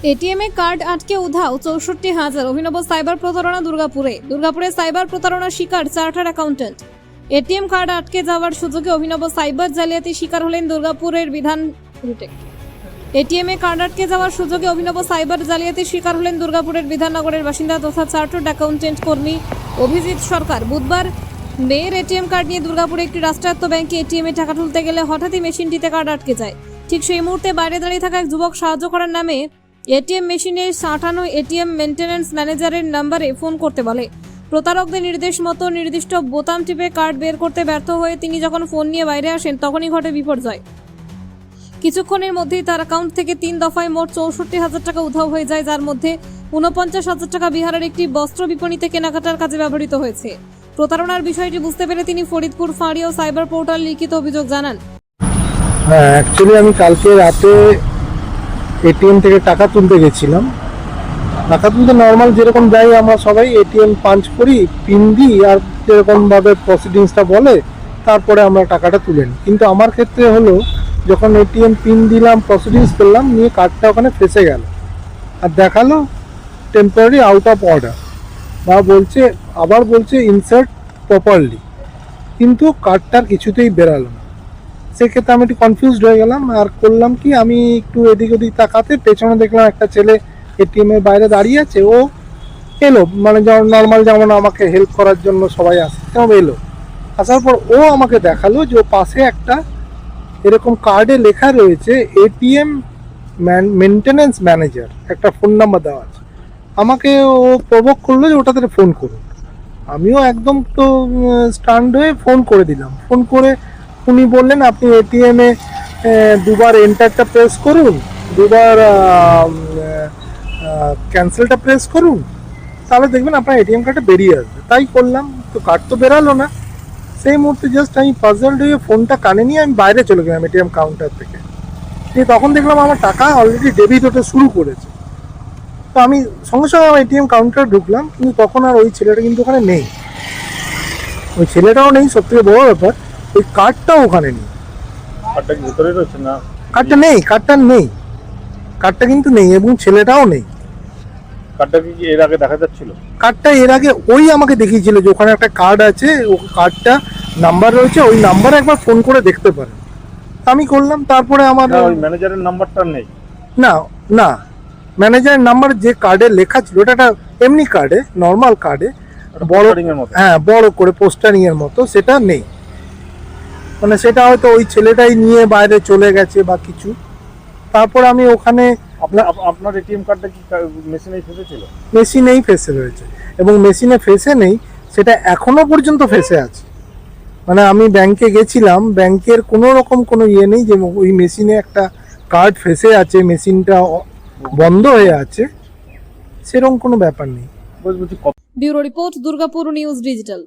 ATM card आटके उधाও ৬৪,০০০। অভিনব cyber প্রতারণা দুর্গাপুরে সাইবার প্রতারণার শিকার চার্টার্ড অ্যাকাউন্টেন্ট। এটিএম কার্ড আটকে যাওয়ার সুযোগে অভিনব সাইবার জালিয়াতির শিকার হলেন দুর্গাপুরের এটিএম কার্ড আটকে যাওয়ার সুযোগে অভিনব সাইবার জালিয়াতির শিকার হলেন দুর্গাপুরের বিধাননগরের বাসিন্দা তথা চার্টার্ড অ্যাকাউন্টেন্ট কর্মী অভিজিৎ সরকার। বুধবার মেয়ের এটিএম কার্ড নিয়ে দুর্গাপুরে একটি রাষ্ট্রায়ত্ত ব্যাংকে এটিএমে টাকা তুলতে গেলে হঠাৎই মেশিনটিতে কার্ড আটকে যায়। ঠিক সেই মুহূর্তে বাইরে দাঁড়িয়ে থাকা এক যুবক সাহায্য করার নামে এটিএম মেশিনে সাঁটানো এটিএম মেইনটেনেন্স ম্যানেজারের নম্বরে ফোন করতে বলে। প্রতারকদের নির্দেশ মতো নির্দিষ্ট বোতাম টিপে কার্ড বের করতে ব্যর্থ হয়ে তিনি যখন ফোন নিয়ে বাইরে আসেন তখনই ঘটে বিপর্যয়। কিছুক্ষণের মধ্যেই তার অ্যাকাউন্ট থেকে ৩ দফায় মোট ৬৪,০০০ টাকা উধাও হয়ে যায়, যার মধ্যে ৪৯,০০০ টাকা বিহারের একটি বস্ত্র বিপণিতে কেনাকাটার কাজে ব্যবহৃত হয়েছে। প্রতারণার বিষয়টি বুঝতে পেরে তিনি ফরিদপুর ফাঁড়ি ও সাইবার পোর্টাল লিখিত অভিযোগ জানান। হ্যাঁ, অ্যাকচুয়ালি আমি কালকে রাতে এটিএম থেকে টাকা তুলতে গেছিলাম। টাকা তুলতে নর্মাল যেরকম যাই আমরা সবাই এটিএম পাঞ্চ করি, পিন দিই, আর যেরকমভাবে প্রসিডিংসটা বলে তারপরে আমরা টাকাটা তুলে নিই। কিন্তু আমার ক্ষেত্রে হলো যখন এটিএম পিন দিলাম, প্রসিডিংস করলাম, নিয়ে কার্ডটা ওখানে ফেসে গেল আর দেখালো টেম্পোরারি আউট অফ অর্ডার, বা বলছে ইনসার্ট প্রপারলি, কিন্তু কার্ডটার কিছুতেই বেরালো না। সেক্ষেত্রে আমি একটু কনফিউজড হয়ে গেলাম আর করলাম কি, আমি একটু এদিক ওদিক তাকাতে পেছনে দেখলাম একটা ছেলে এটিএমের বাইরে দাঁড়িয়ে আছে। ও এলো, মানে যেমন নর্মাল যেমন আমাকে হেল্প করার জন্য সবাই আসে তেমন এলো। আসার পর ও আমাকে দেখালো যে ও পাশে একটা এরকম কার্ডে লেখা রয়েছে এটিএম মেইনটেনেন্স ম্যানেজার, একটা ফোন নাম্বার দেওয়া আছে। আমাকে ও প্রভোগ করলো যে ওটাতে ফোন করুন। আমিও একদম তো স্টান্ড হয়ে ফোন করে দিলাম। ফোন করে উনি বললেন আপনি এটিএমে দুবার এন্টারটা প্রেস করুন, দুবার ক্যান্সেলটা প্রেস করুন, তাহলে দেখবেন আপনার এটিএম কার্ডটা বেরিয়ে আসবে। তাই করলাম, তো কার্ড তো বেরালো না। সেই মুহূর্তে জাস্ট আমি পাজলড হয়ে ফোনটা কানে নিয়ে আমি বাইরে চলে গেলাম এটিএম কাউন্টার থেকে। তখন দেখলাম আমার টাকা অলরেডি ডেবিট হতে শুরু করেছে। তো আমি সঙ্গে সঙ্গে আমার এটিএম কাউন্টারে ঢুকলাম, কিন্তু তখন আর ওই ছেলেটা কিন্তু ওখানে নেই। ওই ছেলেটাও নেই, সবথেকে বড় ব্যাপার ওই কার্ডটাও ওখানে নেই। কার্ডটা কি ভিতরে রয়েছে না? কার্ডটা নেই, কার্ডটা কিন্তু নেই, এবং ছেলেটাও নেই। কার্ডটা কি এর আগে দেখা যাচ্ছিল? কার্ডটা এর আগে ওই আমাকে দেখিয়েছিল যে ওখানে একটা কার্ড আছে, ও কার্ডটা নাম্বার রয়েছে, ওই নাম্বারে একবার ফোন করে দেখতে পারেন। আমি করলাম। তারপরে আমার ওই ম্যানেজারের নাম্বারটা নেই। না ম্যানেজারের নাম্বার যে কার্ডে লেখা ছিল ওটা একটা এমনি কার্ডে, নর্মাল কার্ডে বড়, হ্যাঁ বড় করে পোস্টারিং এর মতো, সেটা নেই। মানে সেটা হয়তো ওই ছেলেটাই নিয়ে বাইরে চলে গেছে বা কিছু। তারপর আমি ওখানে আপনার এটিএম কার্ডটা কি মেশিনেই ফেসে ছিল? মেশিনেই ফেসে রয়েছে, এবং মেশিনে ফেসে নেই সেটা এখনো পর্যন্ত ফেসে আছে। মানে আমি ব্যাংকে গেছিলাম, ব্যাংকের কোনো রকম কোনো ইয়ে নেই যে ওই মেশিনে একটা কার্ড ফেসে আছে, মেশিনটা বন্ধ হয়ে আছে, সেরকম কোনো ব্যাপার নেই। Bureau report, Durgapur news digital.